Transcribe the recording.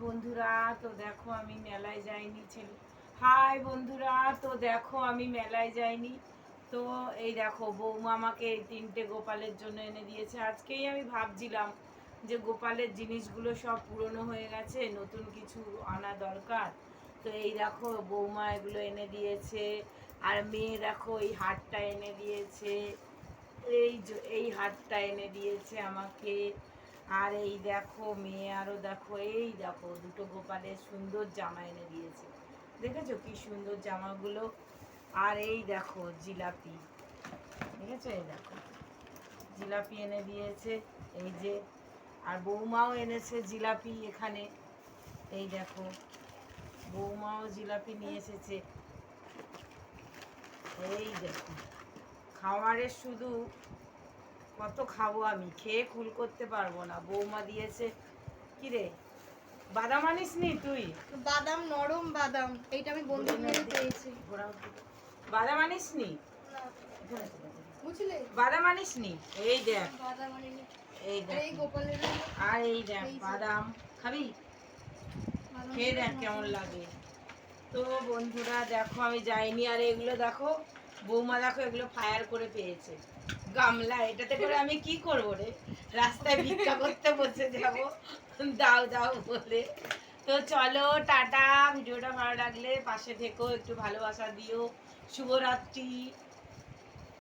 বন্ধুরা, তো দেখো আমি মেলায় যাইনি ছেলে। হাই বন্ধুরা, তো দেখো আমি মেলায় যাইনি। তো এই দেখো বৌমা আমাকে এই 3টে গোপালের জন্য এনে দিয়েছে। আজকেই আমি ভাবছিলাম যে গোপালের জিনিসগুলো সব পুরনো হয়ে গেছে, নতুন কিছু আনা দরকার। তো এই দেখো বৌমা এগুলো এনে দিয়েছে। আর মেয়ে দেখো এই হারটা এনে দিয়েছে, এই হারটা এনে দিয়েছে আমাকে। আর এই দেখো মেয়ে আরো দেখো, এই দেখো দুটো গোপালের সুন্দর জামা এনে দিয়েছে। দেখেছো কি সুন্দর জামাগুলো। আর এই দেখো জিলাপি, দেখেছো? এই দেখো জিলাপি এনে দিয়েছে, এই যে। আর বৌমাও এনেছে জিলাপি এখানে, এই দেখো বৌমাও জিলাপি নিয়ে এসেছে। এই দেখো খাবারের শুধু কত খাবো, আমি খেয়ে কুল করতে পারবো না। বৌমা দিয়েছে কি রে, বাদাম আনিস নি তুই? বাদাম, নরম বাদাম, এইটা আমি বন্ধুর মেরে পেয়েছি। বাদাম আনিস নি? বুঝলে, বাদাম আনিস নি? এই দেখ, বাদাম আনিনি। এই দেখ, এই গোপালের আর এই দেখ বাদাম খাবি, খেয়ে দেখ কেমন লাগে। তো বন্ধুরা দেখো আমি যাইনি। আর এগুলো দেখো বৌমা দেখো এগুলো ফায়ার করে পেয়েছে গামলা। এটাতে করে আমি কি করবো রে, রাস্তায় ভিক্ষা করতে বসে যাব দাও দাও বলে। তো চলো টাটা। ভিডিওটা ভালো লাগলে পাশে থেকো, একটু ভালোবাসা দিও। শুভরাত্রি।